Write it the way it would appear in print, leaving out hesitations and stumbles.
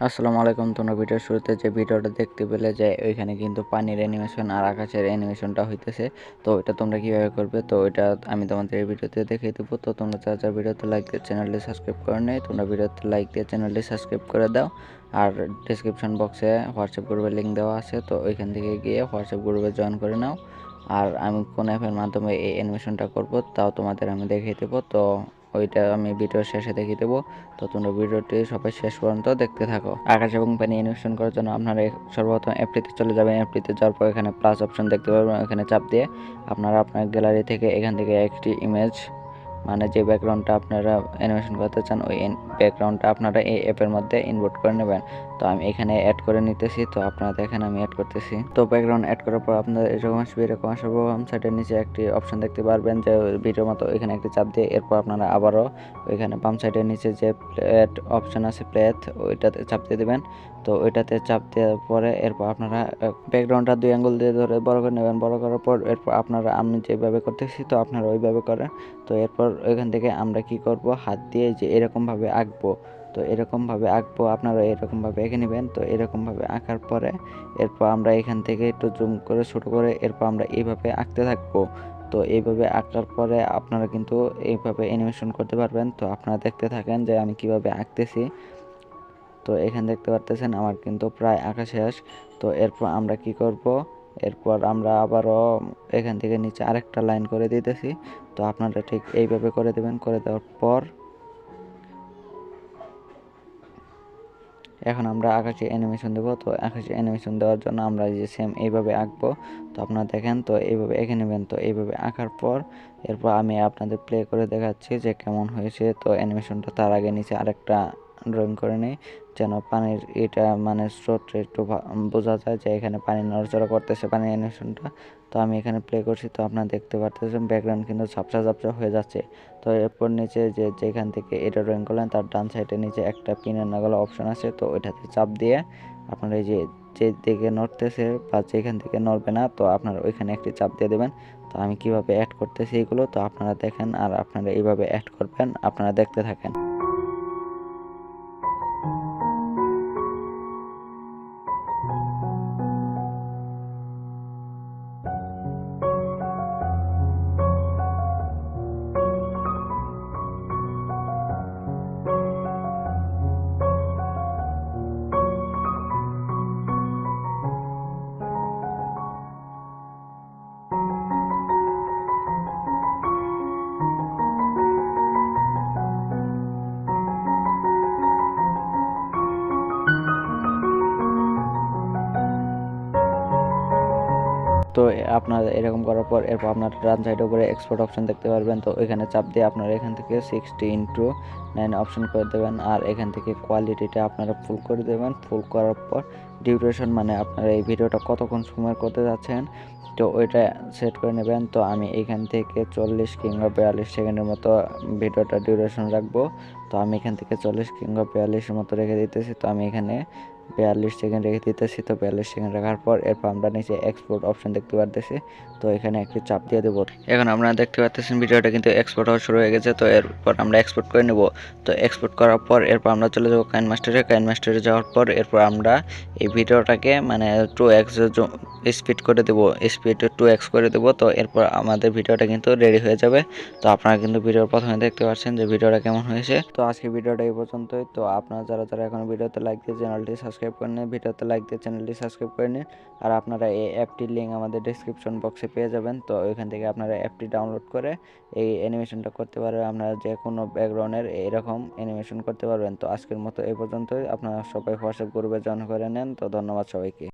আসসালামু আলাইকুম। তোমরা ভিডিওর শুরুতে যে ভিডিওটা দেখতে পেলে যে ওইখানে কিন্তু পানির অ্যানিমেশন আর আকাশের অ্যানিমেশনটা হইতেছে। তো এটা তোমরা কিভাবে করবে, তো এটা আমি তোমাদের এই ভিডিওতে দেখিয়ে দেবো। তো তোমরা যারা ভিডিওতে লাইক দিয়ে চ্যানেলটি সাবস্ক্রাইব করে নেই, তোমরা ভিডিওতে লাইক দিয়ে চ্যানেলটি সাবস্ক্রাইব করে দাও। আর ডিসক্রিপশন বক্সে হোয়াটসঅ্যাপ গ্রুপের লিঙ্ক দেওয়া আছে, তো ওইখান থেকে গিয়ে হোয়াটসঅ্যাপ গ্রুপে জয়েন করে নাও। আর আমি কোন অ্যাপের মাধ্যমে এই অ্যানিমেশনটা করব তাও তোমাদের আমি দেখিয়ে দেবো। তো ওইটা আমি ভিডিওর শেষে দেখিয়ে দেবো। তো তোমরা ভিডিওটি সবাই শেষ পর্যন্ত দেখতে থাকো। আকাশ এবং পানি অ্যানিমেশন করার জন্য আপনারা সর্বপ্রথম অ্যাপটিতে চলে যাবেন। অ্যাপটিতে যাওয়ার পর এখানে প্লাস অপশন দেখতে পারবেন, এখানে চাপ দিয়ে আপনারা আপনার গ্যালারি থেকে এখান থেকে একটি ইমেজ, মানে যে ব্যাকগ্রাউন্ডটা আপনারা অ্যানিমেশন করতে চান ওই ব্যাকগ্রাউন্ডটা আপনারা এই অ্যাপের মধ্যে ইনপুট করে নেবেন। তো আমি এখানে অ্যাড করে নিতেছি, তো আপনারা দেখেন আমি অ্যাড করতেছি। তো ব্যাকগ্রাউন্ড অ্যাড করার পর আপনারা এরকম আসবে, এরকম আসার পর বাম সাইডের নিচে একটি অপশন দেখতে পারবেন যে ভিডিওর মতো, এখানে একটি চাপ দিয়ে এরপর আপনারা আবারও ওইখানে বাম সাইডের নিচে যে প্লেট অপশন আছে প্লেট, ওইটাতে চাপ দিয়ে দেবেন। তো ওইটাতে চাপ দেওয়ার পরে এরপর আপনারা ব্যাকগ্রাউন্ডটা 2 আঙ্গুল দিয়ে ধরে বড় করে নেবেন। বড় করার পর এরপর আপনারা আমি যেভাবে করতেছি তো আপনারা ওইভাবে করেন। তো এরপর এখান থেকে আমরা কি করব, হাত দিয়ে যে এরকমভাবে আঁকবো। তো এরকমভাবে আঁকবো, আপনারা এরকমভাবে এঁকে নেবেন। তো এরকমভাবে আঁকার পরে এরপর আমরা এখান থেকে একটু জুম করে ছোটো করে এরপর আমরা এইভাবে আঁকতে থাকবো। তো এইভাবে আঁকার পরে আপনারা কিন্তু এইভাবে অ্যানিমেশন করতে পারবেন। তো আপনারা দেখতে থাকেন যে আমি কিভাবে আঁকতেছি। তো এখানে দেখতে পারতেছেন আমার কিন্তু প্রায় আঁকা শেষ। তো এরপর আমরা কি করব, এরপর আমরা আবারও এখান থেকে নিচে আরেকটা লাইন করে দিতেছি। তো আপনারা ঠিক এইভাবে করে দেবেন। করে দেওয়ার পর এখন আমরা আকাশে অ্যানিমেশন দেবো। তো আকাশে অ্যানিমেশন দেওয়ার জন্য আমরা যে সেম এইভাবে আঁকবো। তো আপনারা দেখেন, তো এইভাবে এঁকে নেবেন। তো এইভাবে আঁকার পর এরপর আমি আপনাদের প্লে করে দেখাচ্ছি যে কেমন হয়েছে। তো অ্যানিমেশনটা তার আগে নিচে আরেকটা ড্রয়িং করে নিই, যেন পানির এটা মানে স্রোতটা একটু বোঝা যায় যে এখানে পানি নড়াচড়া করতেছে পানির অ্যানিমেশনটা। তো আমি এখানে প্লে করছি, তো আপনারা দেখতে পারতেছেন ব্যাকগ্রাউন্ড কিন্তু ঝাপসা ঝাপসা হয়ে যাচ্ছে। তো এরপর নিচে যেখান থেকে এটা ড্রয়িং করলেন তার ডান সাইডে নিচে একটা পিনের নাগালা অপশন আছে, তো ওইটাতে চাপ দিয়ে আপনারা এই যে দিকে নড়তেছে বা যেখান থেকে নড়বে না, তো আপনারা ওইখানে একটি চাপ দিয়ে দেবেন। তো আমি কিভাবে অ্যাড করতেছি এগুলো তো আপনারা দেখেন, আর আপনারা এইভাবে অ্যাড করবেন, আপনারা দেখতে থাকেন। তো আপনার এরকম করার পর এরপর আপনার ডান সাইডের উপরে এক্সপোর্ট অপশন দেখতে পারবেন। তো এখানে চাপ দিয়ে আপনারা এখান থেকে 60:9 অপশন করে দেবেন। আর এখান থেকে কোয়ালিটিটা আপনারা ফুল করে দেবেন। ফুল করার পর ডিউরেশন, মানে আপনারা এই ভিডিওটা কতক্ষণ সময় করতে যাচ্ছেন তো ওইটা সেট করে নেবেন। তো আমি এখান থেকে 40 কিংবা 42 সেকেন্ডের মতো ভিডিওটা ডিউরেশন রাখবো। তো আমি এখান থেকে 40 কিংবা 42-এর মতো রেখে দিতেছি। তো আমি এখানে 42 সেকেন্ড রেখে দিতেছি। তো 42 সেকেন্ড রাখার পর এরপর আমরা নিচে এক্সপোর্ট অপশন দেখতে পারতেছি। তো এখানে একটি চাপ দিয়ে দেবো। এখন আপনারা দেখতে পাচ্ছেন ভিডিওটা কিন্তু এক্সপোর্ট হওয়া শুরু হয়ে গেছে। তো এরপর আমরা এক্সপোর্ট করে নেব। তো এক্সপোর্ট করার পর এরপর আমরা চলে যাবো কাইনমাস্টারে যাওয়ার পর এরপর আমরা এই ভিডিওটাকে মানে 2x স্পিড করে দেবো, স্পিড 2x করে দেবো। তো এরপর আমাদের ভিডিওটা কিন্তু রেডি হয়ে যাবে। তো আপনারা কিন্তু ভিডিওর প্রথমে দেখতে পাচ্ছেন যে ভিডিওটা কেমন হয়েছে। তো আজকে ভিডিওটা এই পর্যন্তই। তো আপনারা যারা এখন ভিডিওতে লাইক দিয়ে চ্যানেলটি সাবস্ক্রাইব করে নিন, ভিডিওতে লাইক দিয়ে চ্যানেলটি সাবস্ক্রাইব করে নিন। আর আপনারা এই অ্যাপটির লিঙ্ক আমাদের ডেসক্রিপশন বক্সে পেয়ে যাবেন। তো ওইখান থেকে আপনারা অ্যাপটি ডাউনলোড করে এই অ্যানিমেশনটা করতে পারবেন। আপনারা যে কোনো ব্যাকগ্রাউন্ডের এরকম অ্যানিমেশন করতে পারবেন। তো আজকের মতো এই পর্যন্তই। আপনারা সবাই হোয়াটসঅ্যাপ গ্রুপে জয়েন করে নেন। তো ধন্যবাদ সবাইকে।